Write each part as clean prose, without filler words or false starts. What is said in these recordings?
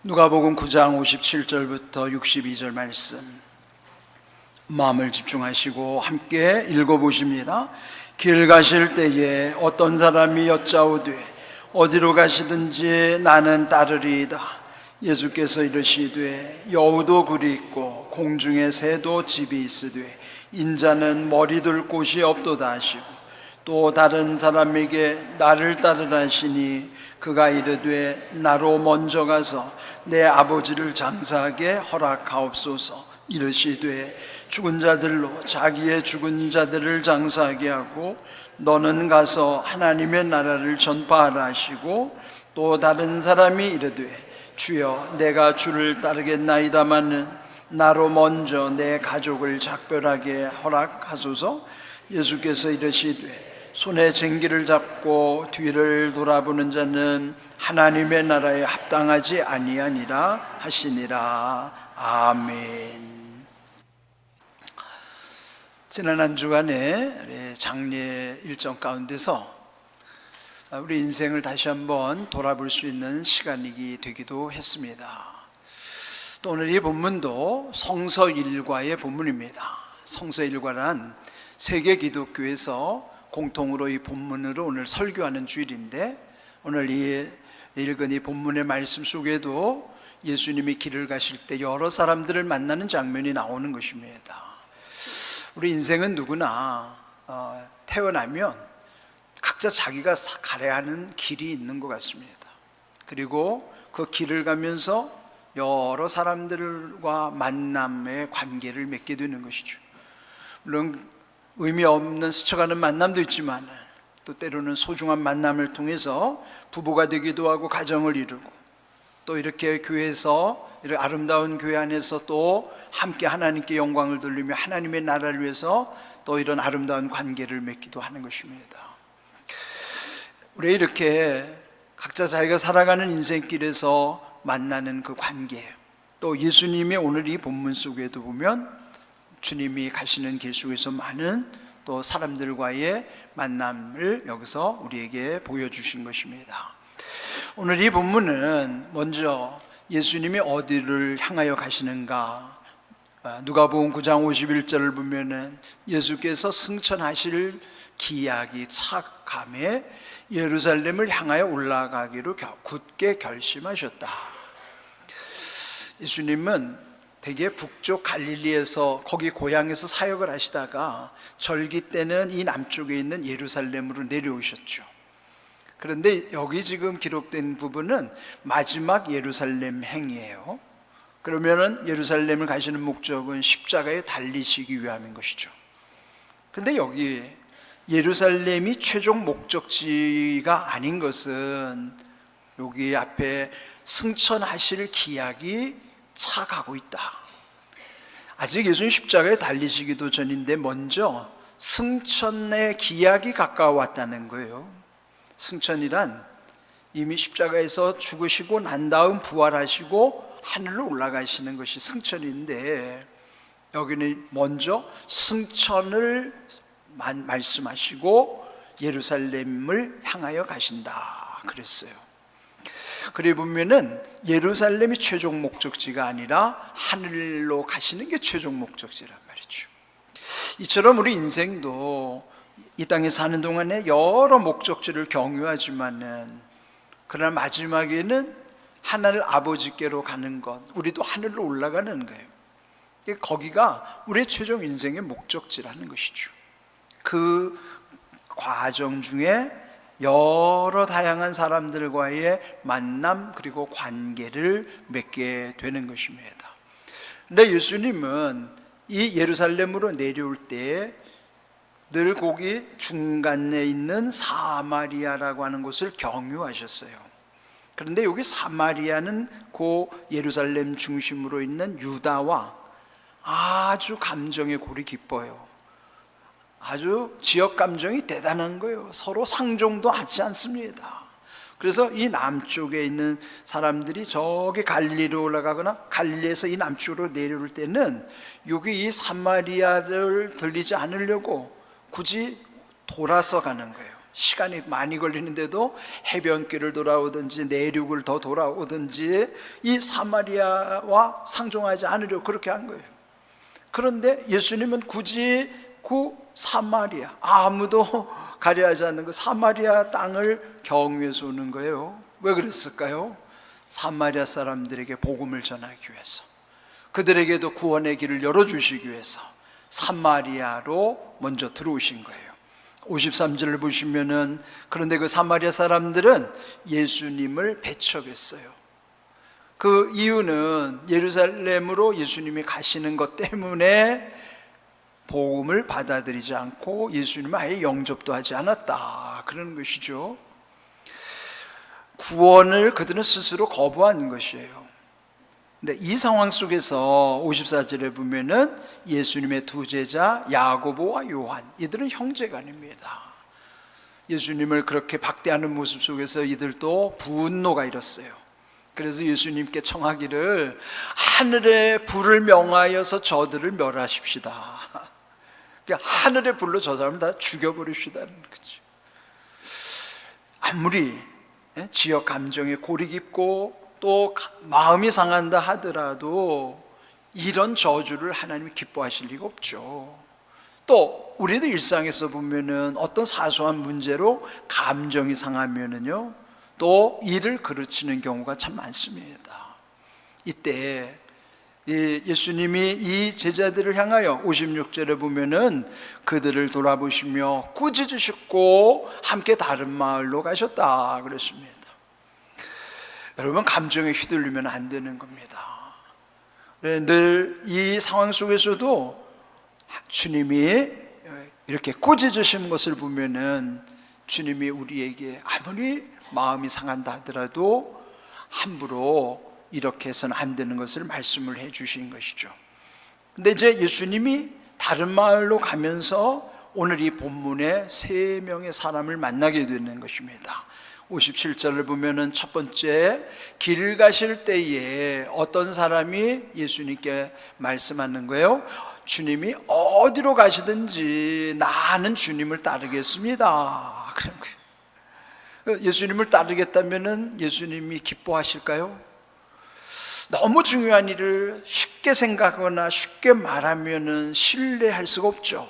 누가복음 9장 57절부터 62절 말씀 마음을 집중하시고 함께 읽어보십니다. 길 가실 때에 어떤 사람이 여짜오되 어디로 가시든지 나는 따르리이다. 예수께서 이르시되 여우도 굴이 있고 공중에 새도 집이 있으되 인자는 머리 둘 곳이 없도다 하시고 또 다른 사람에게 나를 따르라 하시니 그가 이르되 나로 먼저 가서 내 아버지를 장사하게 허락하옵소서. 이르시되 죽은 자들로 자기의 죽은 자들을 장사하게 하고 너는 가서 하나님의 나라를 전파하라 하시고 또 다른 사람이 이르되 주여 내가 주를 따르겠나이다마는 나로 먼저 내 가족을 작별하게 허락하소서. 예수께서 이르시되 손에 쟁기를 잡고 뒤를 돌아보는 자는 하나님의 나라에 합당하지 아니하니라 하시니라. 아멘. 지난 한 주간에 장례 일정 가운데서 우리 인생을 다시 한번 돌아볼 수 있는 시간이 되기도 했습니다. 또 오늘 이 본문도 성서일과의 본문입니다. 성서일과란 세계 기독교에서 공통으로 이 본문으로 오늘 설교하는 주일인데, 오늘 이 읽은 이 본문의 말씀 속에도 예수님이 길을 가실 때 여러 사람들을 만나는 장면이 나오는 것입니다. 우리 인생은 누구나 태어나면 각자 자기가 가야 하는 길이 있는 것 같습니다. 그리고 그 길을 가면서 여러 사람들과 만남의 관계를 맺게 되는 것이죠. 물론 의미 없는 스쳐가는 만남도 있지만 또 때로는 소중한 만남을 통해서 부부가 되기도 하고 가정을 이루고 또 이렇게 교회에서 이렇게 아름다운 교회 안에서 또 함께 하나님께 영광을 돌리며 하나님의 나라를 위해서 또 이런 아름다운 관계를 맺기도 하는 것입니다. 우리 이렇게 각자 자기가 살아가는 인생길에서 만나는 그 관계, 또 예수님의 오늘 이 본문 속에도 보면 주님이 가시는 길 속에서 많은 또 사람들과의 만남을 여기서 우리에게 보여주신 것입니다. 오늘 이 본문은 먼저 예수님이 어디를 향하여 가시는가, 누가복음 9장 51절을 보면은 예수께서 승천하실 기약이 착함에 예루살렘을 향하여 올라가기로 굳게 결심하셨다. 예수님은 되게 북쪽 갈릴리에서 거기 고향에서 사역을 하시다가 절기 때는 이 남쪽에 있는 예루살렘으로 내려오셨죠. 그런데 여기 지금 기록된 부분은 마지막 예루살렘 행이에요. 그러면은 예루살렘을 가시는 목적은 십자가에 달리시기 위함인 것이죠. 근데 여기 예루살렘이 최종 목적지가 아닌 것은 여기 앞에 승천하실 기약이 차가고 있다. 아직 예수님 십자가에 달리시기도 전인데 먼저 승천의 기약이 가까워왔다는 거예요. 승천이란 이미 십자가에서 죽으시고 난 다음 부활하시고 하늘로 올라가시는 것이 승천인데, 여기는 먼저 승천을 말씀하시고 예루살렘을 향하여 가신다 그랬어요. 그래 보면은 예루살렘이 최종 목적지가 아니라 하늘로 가시는 게 최종 목적지란 말이죠. 이처럼 우리 인생도 이 땅에 사는 동안에 여러 목적지를 경유하지만은 그러나 마지막에는 하늘 아버지께로 가는 것, 우리도 하늘로 올라가는 거예요. 거기가 우리의 최종 인생의 목적지라는 것이죠. 그 과정 중에 여러 다양한 사람들과의 만남 그리고 관계를 맺게 되는 것입니다. 근데 예수님은 이 예루살렘으로 내려올 때 늘 거기 중간에 있는 사마리아라고 하는 곳을 경유하셨어요. 그런데 여기 사마리아는 그 예루살렘 중심으로 있는 유다와 아주 감정의 골이 깊어요. 아주 지역 감정이 대단한 거예요. 서로 상종도 하지 않습니다. 그래서 이 남쪽에 있는 사람들이 저기 갈릴리로 올라가거나 갈릴리에서 이 남쪽으로 내려올 때는 여기 이 사마리아를 들리지 않으려고 굳이 돌아서 가는 거예요. 시간이 많이 걸리는데도 해변길을 돌아오든지 내륙을 더 돌아오든지 이 사마리아와 상종하지 않으려고 그렇게 한 거예요. 그런데 예수님은 굳이 그 사마리아, 아무도 가려하지 않는 그 사마리아 땅을 경유해서 오는 거예요. 왜 그랬을까요? 사마리아 사람들에게 복음을 전하기 위해서, 그들에게도 구원의 길을 열어주시기 위해서 사마리아로 먼저 들어오신 거예요. 53절을 보시면은, 그런데 그 사마리아 사람들은 예수님을 배척했어요. 그 이유는 예루살렘으로 예수님이 가시는 것 때문에 복음을 받아들이지 않고 예수님을 아예 영접도 하지 않았다, 그런 것이죠. 구원을 그들은 스스로 거부한 것이에요. 근데 이 상황 속에서 54절에 보면은 예수님의 두 제자 야고보와 요한, 이들은 형제간입니다. 예수님을 그렇게 박대하는 모습 속에서 이들도 분노가 일었어요. 그래서 예수님께 청하기를, 하늘의 불을 명하여서 저들을 멸하십시다. 그러니까 하늘의 불로 저 사람을 다 죽여버립시다는 거죠. 아무리 지역 감정에 골이 깊고 또 마음이 상한다 하더라도 이런 저주를 하나님이 기뻐하실 리가 없죠. 또 우리도 일상에서 보면은 어떤 사소한 문제로 감정이 상하면은요, 또 일을 그르치는 경우가 참 많습니다. 이때 예수님이 이 제자들을 향하여 56절에 보면은 그들을 돌아보시며 꾸짖으셨고 함께 다른 마을로 가셨다 그랬습니다. 여러분, 감정에 휘둘리면 안 되는 겁니다. 늘 이 상황 속에서도 주님이 이렇게 꾸짖으신 것을 보면은 주님이 우리에게 아무리 마음이 상한다 하더라도 함부로 이렇게 해서는 안 되는 것을 말씀을 해 주신 것이죠. 근데 이제 예수님이 다른 마을로 가면서 오늘 이 본문에 3명의 사람을 만나게 되는 것입니다. 57절을 보면은 첫 번째, 길 가실 때에 어떤 사람이 예수님께 말씀하는 거예요. 주님이 어디로 가시든지 나는 주님을 따르겠습니다, 그런 거예요. 예수님을 따르겠다면은 예수님이 기뻐하실까요? 너무 중요한 일을 쉽게 생각하거나 쉽게 말하면은 신뢰할 수가 없죠.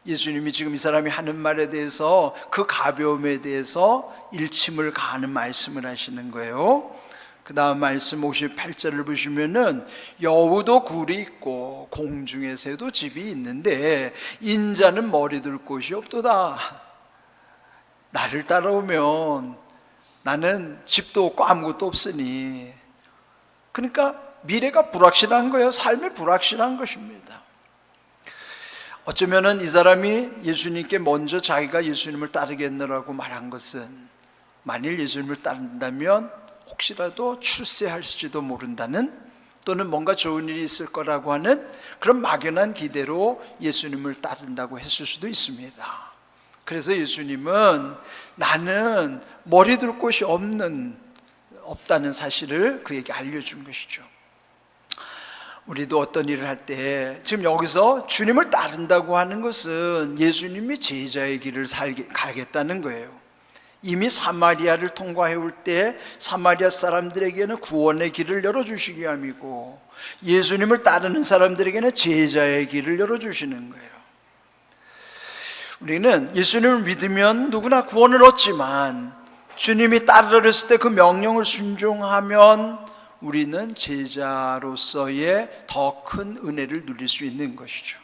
예수님이 지금 이 사람이 하는 말에 대해서, 그 가벼움에 대해서 일침을 가하는 말씀을 하시는 거예요. 그 다음 말씀 58절을 보시면은, 여우도 굴이 있고 공중의 새도 집이 있는데 인자는 머리 둘 곳이 없도다. 나를 따라오면 나는 집도 없고 아무것도 없으니, 그러니까 미래가 불확실한 거예요. 삶이 불확실한 것입니다. 어쩌면은 이 사람이 예수님께 먼저 자기가 예수님을 따르겠노라고 말한 것은, 만일 예수님을 따른다면 혹시라도 출세할지도 모른다는, 또는 뭔가 좋은 일이 있을 거라고 하는 그런 막연한 기대로 예수님을 따른다고 했을 수도 있습니다. 그래서 예수님은 나는 머리 둘 곳이 없다는 사실을 그에게 알려준 것이죠. 우리도 어떤 일을 할 때, 지금 여기서 주님을 따른다고 하는 것은 예수님이 제자의 길을 가겠다는 거예요. 이미 사마리아를 통과해 올 때 사마리아 사람들에게는 구원의 길을 열어주시기 위함이고, 예수님을 따르는 사람들에게는 제자의 길을 열어주시는 거예요. 우리는 예수님을 믿으면 누구나 구원을 얻지만, 주님이 따르라 했을 때 그 명령을 순종하면 우리는 제자로서의 더 큰 은혜를 누릴 수 있는 것이죠.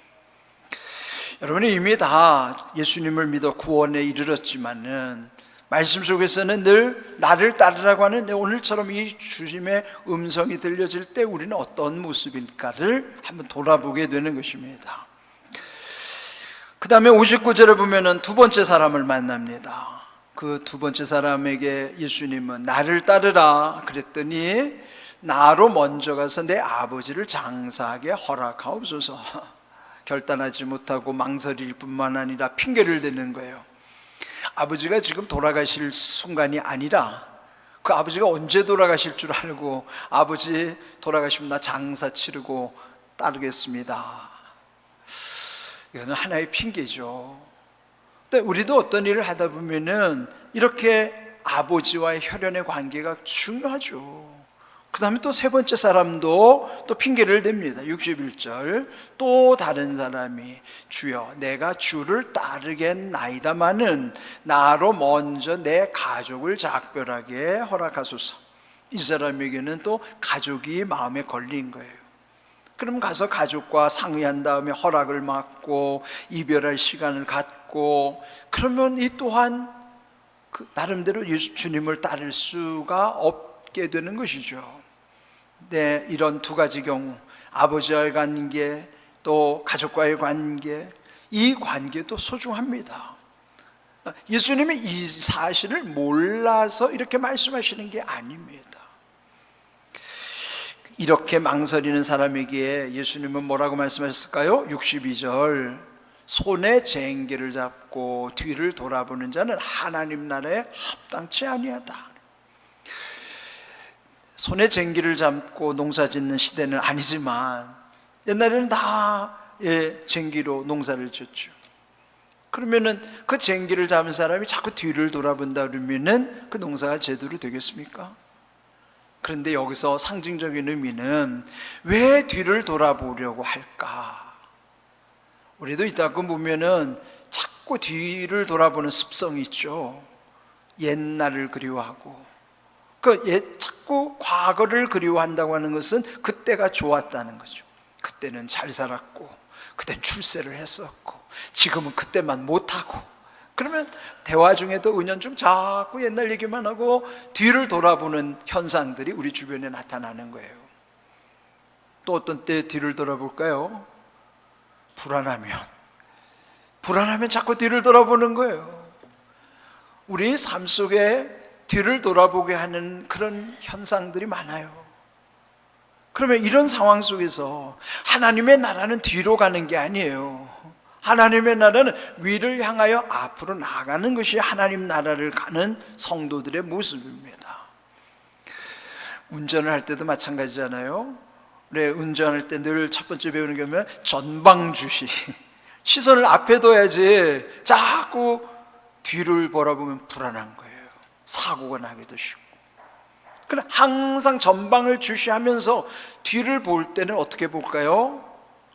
여러분이 이미 다 예수님을 믿어 구원에 이르렀지만은, 말씀 속에서는 늘 나를 따르라고 하는 오늘처럼 이 주님의 음성이 들려질 때 우리는 어떤 모습일까를 한번 돌아보게 되는 것입니다. 그 다음에 59절을 보면은 두 번째 사람을 만납니다. 그 두 번째 사람에게 예수님은 나를 따르라 그랬더니, 나로 먼저 가서 내 아버지를 장사하게 허락하옵소서. 결단하지 못하고 망설일 뿐만 아니라 핑계를 대는 거예요. 아버지가 지금 돌아가실 순간이 아니라, 그 아버지가 언제 돌아가실 줄 알고 아버지 돌아가시면 나 장사 치르고 따르겠습니다. 이거는 하나의 핑계죠. 근데 우리도 어떤 일을 하다 보면은 이렇게 아버지와의 혈연의 관계가 중요하죠. 그 다음에 또 세 번째 사람도 또 핑계를 댑니다. 61절, 또 다른 사람이 주여 내가 주를 따르겠나이다마는 나로 먼저 내 가족을 작별하게 허락하소서. 이 사람에게는 또 가족이 마음에 걸린 거예요. 그럼 가서 가족과 상의한 다음에 허락을 받고 이별할 시간을 갖고, 그러면 이 또한 그 나름대로 주님을 따를 수가 없게 되는 것이죠. 네, 이런 두 가지 경우, 아버지와의 관계 또 가족과의 관계, 이 관계도 소중합니다. 예수님이 이 사실을 몰라서 이렇게 말씀하시는 게 아닙니다. 이렇게 망설이는 사람에게 예수님은 뭐라고 말씀하셨을까요? 62절, 손에 쟁기를 잡고 뒤를 돌아보는 자는 하나님 나라에 합당치 아니하다. 손에 쟁기를 잡고 농사 짓는 시대는 아니지만 옛날에는 다 쟁기로 농사를 짓죠. 그러면은 그 쟁기를 잡은 사람이 자꾸 뒤를 돌아본다 그러면은 그 농사가 제대로 되겠습니까? 그런데 여기서 상징적인 의미는 왜 뒤를 돌아보려고 할까? 우리도 이따가 보면은 자꾸 뒤를 돌아보는 습성이 있죠. 옛날을 그리워하고, 자꾸 과거를 그리워한다고 하는 것은 그때가 좋았다는 거죠. 그때는 잘 살았고, 그땐 출세를 했었고, 지금은 그때만 못하고. 그러면 대화 중에도 은연중 자꾸 옛날 얘기만 하고 뒤를 돌아보는 현상들이 우리 주변에 나타나는 거예요. 또 어떤 때 뒤를 돌아볼까요? 불안하면 자꾸 뒤를 돌아보는 거예요. 우리 삶 속에 뒤를 돌아보게 하는 그런 현상들이 많아요. 그러면 이런 상황 속에서 하나님의 나라는 뒤로 가는 게 아니에요. 하나님의 나라는 위를 향하여 앞으로 나가는 것이 하나님 나라를 가는 성도들의 모습입니다. 운전을 할 때도 마찬가지잖아요. 네, 운전할 때 늘 첫 번째 배우는 게 뭐냐면 전방주시. 시선을 앞에 둬야지 자꾸 뒤를 바라보면 불안한 거예요. 사고가 나기도 쉽고. 그러나 항상 전방을 주시하면서 뒤를 볼 때는 어떻게 볼까요?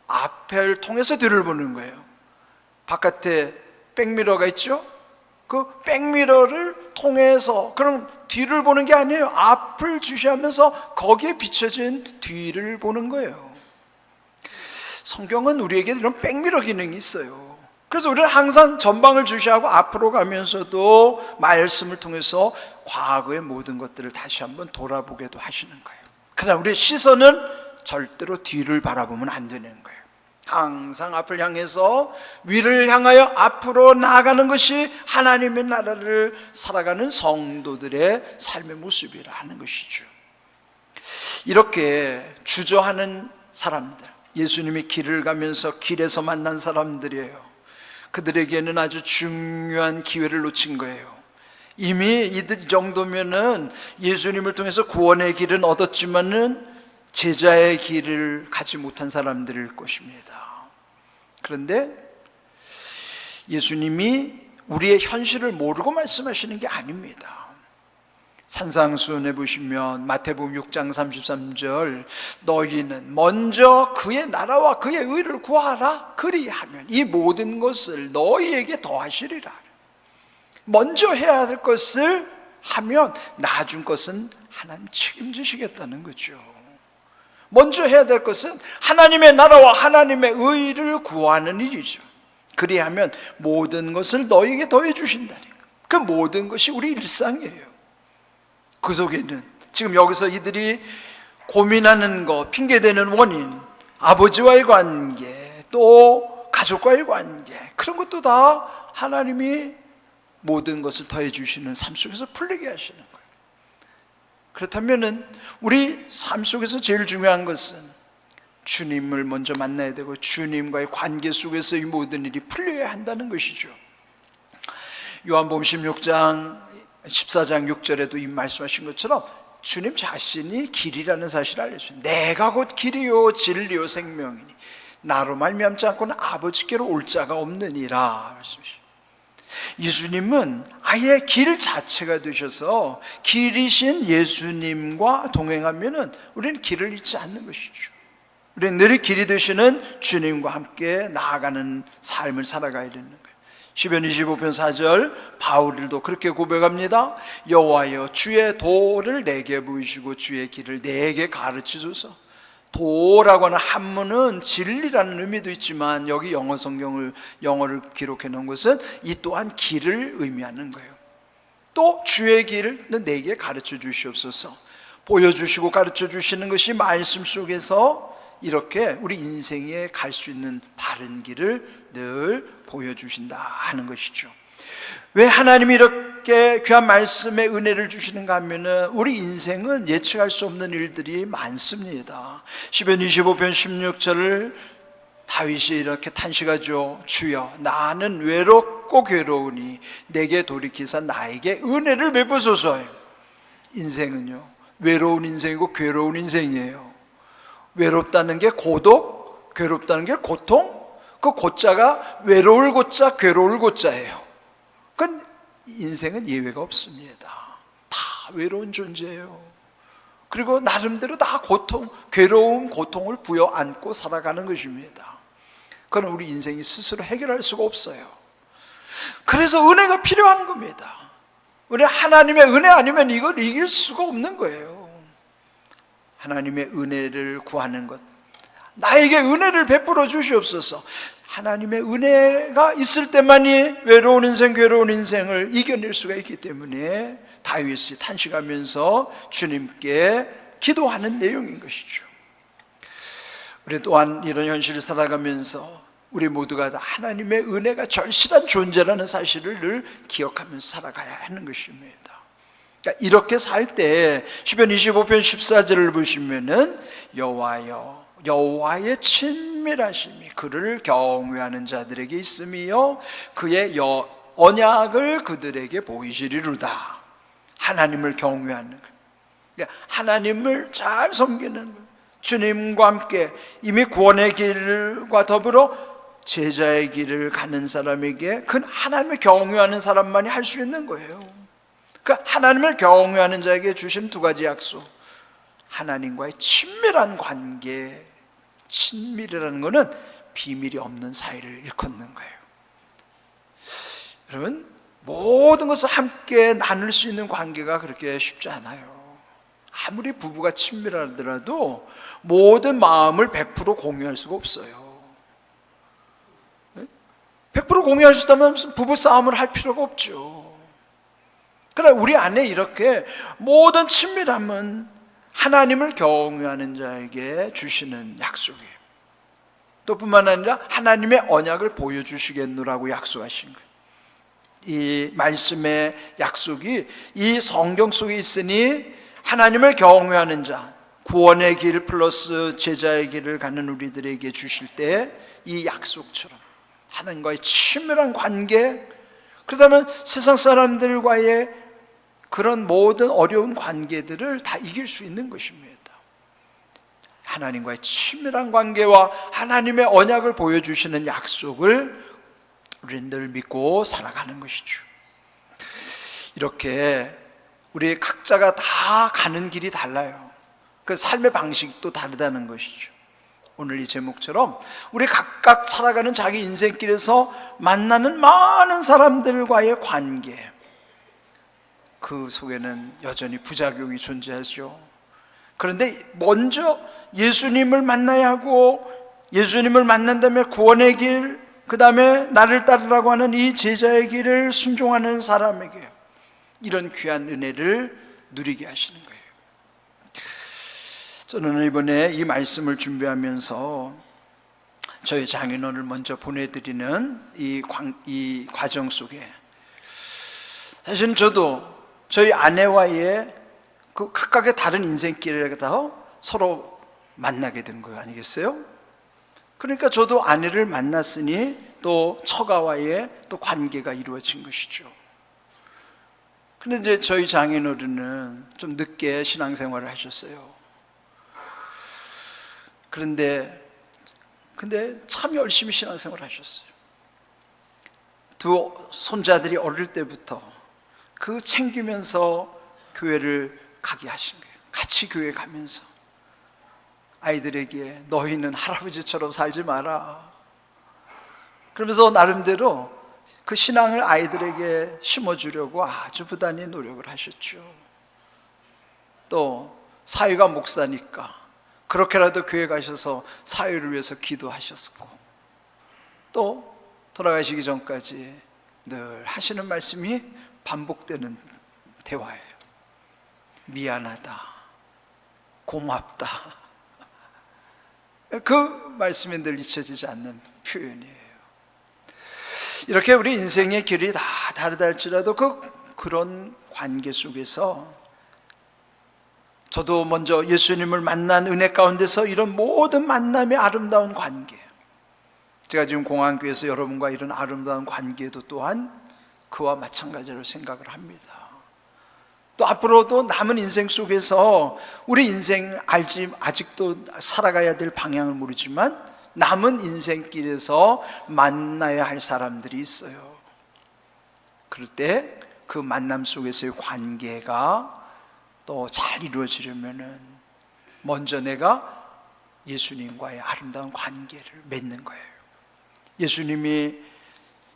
앞을 통해서 뒤를 보는 거예요. 바깥에 백미러가 있죠? 그 백미러를 통해서, 그럼 뒤를 보는 게 아니에요. 앞을 주시하면서 거기에 비춰진 뒤를 보는 거예요. 성경은 우리에게 이런 백미러 기능이 있어요. 그래서 우리는 항상 전방을 주시하고 앞으로 가면서도 말씀을 통해서 과거의 모든 것들을 다시 한번 돌아보게도 하시는 거예요. 그러나 우리의 시선은 절대로 뒤를 바라보면 안 되는 거예요. 항상 앞을 향해서 위를 향하여 앞으로 나아가는 것이 하나님의 나라를 살아가는 성도들의 삶의 모습이라 하는 것이죠. 이렇게 주저하는 사람들, 예수님이 길을 가면서 길에서 만난 사람들이에요. 그들에게는 아주 중요한 기회를 놓친 거예요. 이미 이들 정도면은 예수님을 통해서 구원의 길은 얻었지만은 제자의 길을 가지 못한 사람들일 것입니다. 그런데 예수님이 우리의 현실을 모르고 말씀하시는 게 아닙니다. 산상수훈에 보시면 마태복음 6장 33절, 너희는 먼저 그의 나라와 그의 의를 구하라. 그리하면 이 모든 것을 너희에게 더하시리라. 먼저 해야 할 것을 하면 나중 것은 하나님 책임지시겠다는 거죠. 먼저 해야 될 것은 하나님의 나라와 하나님의 의를 구하는 일이죠. 그리하면 모든 것을 너희에게 더해 주신다니까. 그 모든 것이 우리 일상이에요. 그 속에는 지금 여기서 이들이 고민하는 것, 핑계대는 원인, 아버지와의 관계, 또 가족과의 관계, 그런 것도 다 하나님이 모든 것을 더해 주시는 삶 속에서 풀리게 하시는 거예요. 그렇다면은 우리 삶 속에서 제일 중요한 것은 주님을 먼저 만나야 되고 주님과의 관계 속에서 이 모든 일이 풀려야 한다는 것이죠. 요한복음 16장 14장 6절에도 이 말씀하신 것처럼 주님 자신이 길이라는 사실을 알려주세요. 내가 곧 길이요 진리요 생명이니 나로 말미암지 않고는 아버지께로 올 자가 없느니라 말씀하시죠. 예수님은 아예 길 자체가 되셔서 길이신 예수님과 동행하면은 우리는 길을 잃지 않는 것이죠. 우리는 늘 길이 되시는 주님과 함께 나아가는 삶을 살아가야 되는 거예요. 시편 25편 4절 바울도 그렇게 고백합니다. 여호와여 주의 도를 내게 보이시고 주의 길을 내게 가르치소서. 도라고 하는 한문은 진리라는 의미도 있지만 여기 영어를 기록해 놓은 것은 이 또한 길을 의미하는 거예요. 또 주의 길을 내게 가르쳐 주시옵소서. 보여주시고 가르쳐 주시는 것이 말씀 속에서 이렇게 우리 인생에 갈 수 있는 바른 길을 늘 보여주신다 하는 것이죠. 왜 하나님이 이렇게 귀한 말씀에 은혜를 주시는가 하면은 우리 인생은 예측할 수 없는 일들이 많습니다. 시편 25편 16절을 다윗이 이렇게 탄식하죠. 주여 나는 외롭고 괴로우니 내게 돌이키사 나에게 은혜를 베푸소서. 인생은요 외로운 인생이고 괴로운 인생이에요. 외롭다는 게 고독, 괴롭다는 게 고통, 그 고자가 외로울 고자, 괴로울 고자예요. 그건 인생은 예외가 없습니다. 다 외로운 존재예요. 그리고 나름대로 다 괴로움, 고통을 부여안고 살아가는 것입니다. 그건 우리 인생이 스스로 해결할 수가 없어요. 그래서 은혜가 필요한 겁니다. 우리 하나님의 은혜 아니면 이걸 이길 수가 없는 거예요. 하나님의 은혜를 구하는 것, 나에게 은혜를 베풀어 주시옵소서. 하나님의 은혜가 있을 때만이 외로운 인생, 괴로운 인생을 이겨낼 수가 있기 때문에 다윗이 탄식하면서 주님께 기도하는 내용인 것이죠. 우리 또한 이런 현실을 살아가면서 우리 모두가 다 하나님의 은혜가 절실한 존재라는 사실을 늘 기억하면서 살아가야 하는 것입니다. 그러니까 이렇게 살 때 시편 25편 14절을 보시면은 여호와여 여호와의 친밀하심이 그를 경외하는 자들에게 있으며 그의 언약을 그들에게 보이시리로다. 하나님을 경외하는 것, 그러니까 하나님을 잘 섬기는 것, 주님과 함께 이미 구원의 길과 더불어 제자의 길을 가는 사람에게 그 하나님을 경외하는 사람만이 할 수 있는 거예요. 그러니까 하나님을 경외하는 자에게 주신 두 가지 약속, 하나님과의 친밀한 관계, 친밀이라는 것은 비밀이 없는 사이를 일컫는 거예요. 여러분, 모든 것을 함께 나눌 수 있는 관계가 그렇게 쉽지 않아요. 아무리 부부가 친밀하더라도 모든 마음을 100% 공유할 수가 없어요. 100% 공유할 수 있다면 부부 싸움을 할 필요가 없죠. 그러나 우리 안에 이렇게 모든 친밀함은 하나님을 경외하는 자에게 주시는 약속이에요. 또 뿐만 아니라 하나님의 언약을 보여주시겠노라고 약속하신 거예요. 이 말씀의 약속이 이 성경 속에 있으니 하나님을 경외하는 자, 구원의 길 플러스 제자의 길을 가는 우리들에게 주실 때 이 약속처럼 하나님과의 친밀한 관계, 그렇다면 세상 사람들과의 그런 모든 어려운 관계들을 다 이길 수 있는 것입니다. 하나님과의 친밀한 관계와 하나님의 언약을 보여주시는 약속을 우리는 늘 믿고 살아가는 것이죠. 이렇게 우리 각자가 다 가는 길이 달라요. 그 삶의 방식도 다르다는 것이죠. 오늘 이 제목처럼 우리 각각 살아가는 자기 인생길에서 만나는 많은 사람들과의 관계, 그 속에는 여전히 부작용이 존재하죠. 그런데 먼저 예수님을 만나야 하고, 예수님을 만난 다음에 구원의 길, 그 다음에 나를 따르라고 하는 이 제자의 길을 순종하는 사람에게 이런 귀한 은혜를 누리게 하시는 거예요. 저는 이번에 이 말씀을 준비하면서 저희 장인어른을 먼저 보내드리는 이 과정 속에 사실은 저도 저희 아내와의 그 각각의 다른 인생길에서 서로 만나게 된 거 아니겠어요? 그러니까 저도 아내를 만났으니 또 처가와의 또 관계가 이루어진 것이죠. 근데 이제 저희 장인어른은 좀 늦게 신앙생활을 하셨어요. 근데 참 열심히 신앙생활을 하셨어요. 두 손자들이 어릴 때부터 그 챙기면서 교회를 가게 하신 거예요. 같이 교회 가면서 아이들에게 너희는 할아버지처럼 살지 마라, 그러면서 나름대로 그 신앙을 아이들에게 심어주려고 아주 부단히 노력을 하셨죠. 또 사위가 목사니까 그렇게라도 교회 가셔서 사위를 위해서 기도하셨고, 또 돌아가시기 전까지 늘 하시는 말씀이 반복되는 대화예요. 미안하다, 고맙다, 그 말씀이 늘 잊혀지지 않는 표현이에요. 이렇게 우리 인생의 길이 다 다르다 할지라도 그런 관계 속에서 저도 먼저 예수님을 만난 은혜 가운데서 이런 모든 만남의 아름다운 관계, 제가 지금 공안교회에서 여러분과 이런 아름다운 관계도 또한 그와 마찬가지로 생각을 합니다. 또 앞으로도 남은 인생 속에서 우리 인생 아직도 살아가야 될 방향을 모르지만 남은 인생길에서 만나야 할 사람들이 있어요. 그럴 때 그 만남 속에서의 관계가 또 잘 이루어지려면은 먼저 내가 예수님과의 아름다운 관계를 맺는 거예요. 예수님이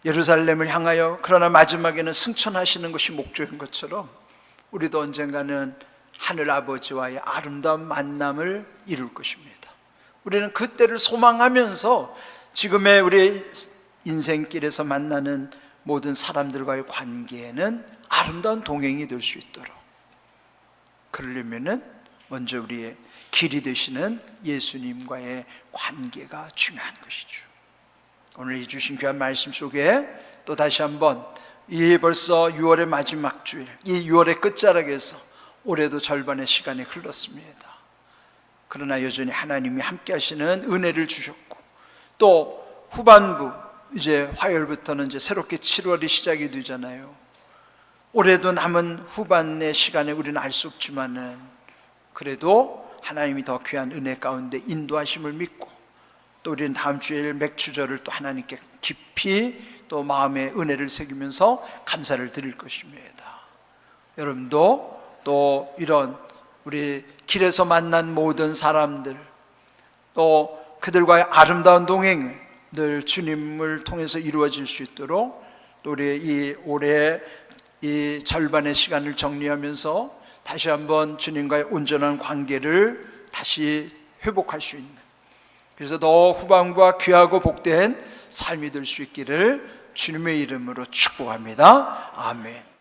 예루살렘을 향하여 그러나 마지막에는 승천하시는 것이 목적인 것처럼 우리도 언젠가는 하늘 아버지와의 아름다운 만남을 이룰 것입니다. 우리는 그때를 소망하면서 지금의 우리 인생길에서 만나는 모든 사람들과의 관계에는 아름다운 동행이 될 수 있도록, 그러려면은 먼저 우리의 길이 되시는 예수님과의 관계가 중요한 것이죠. 오늘 이 주신 귀한 말씀 속에 또 다시 한번 이 벌써 6월의 마지막 주일, 이 6월의 끝자락에서 올해도 절반의 시간이 흘렀습니다. 그러나 여전히 하나님이 함께 하시는 은혜를 주셨고, 또 후반부 이제 화요일부터는 이제 새롭게 7월이 시작이 되잖아요. 올해도 남은 후반의 시간에 우리는 알 수 없지만은 그래도 하나님이 더 귀한 은혜 가운데 인도하심을 믿고, 또 우리는 다음 주일 맥주절을 또 하나님께 깊이 또 마음의 은혜를 새기면서 감사를 드릴 것입니다. 여러분도 또 이런 우리 길에서 만난 모든 사람들, 또 그들과의 아름다운 동행 늘 주님을 통해서 이루어질 수 있도록, 또 우리 이 올해 이 절반의 시간을 정리하면서 다시 한번 주님과의 온전한 관계를 다시 회복할 수 있는, 그래서 더 후반부와 귀하고 복된 삶이 될 수 있기를 주님의 이름으로 축복합니다. 아멘.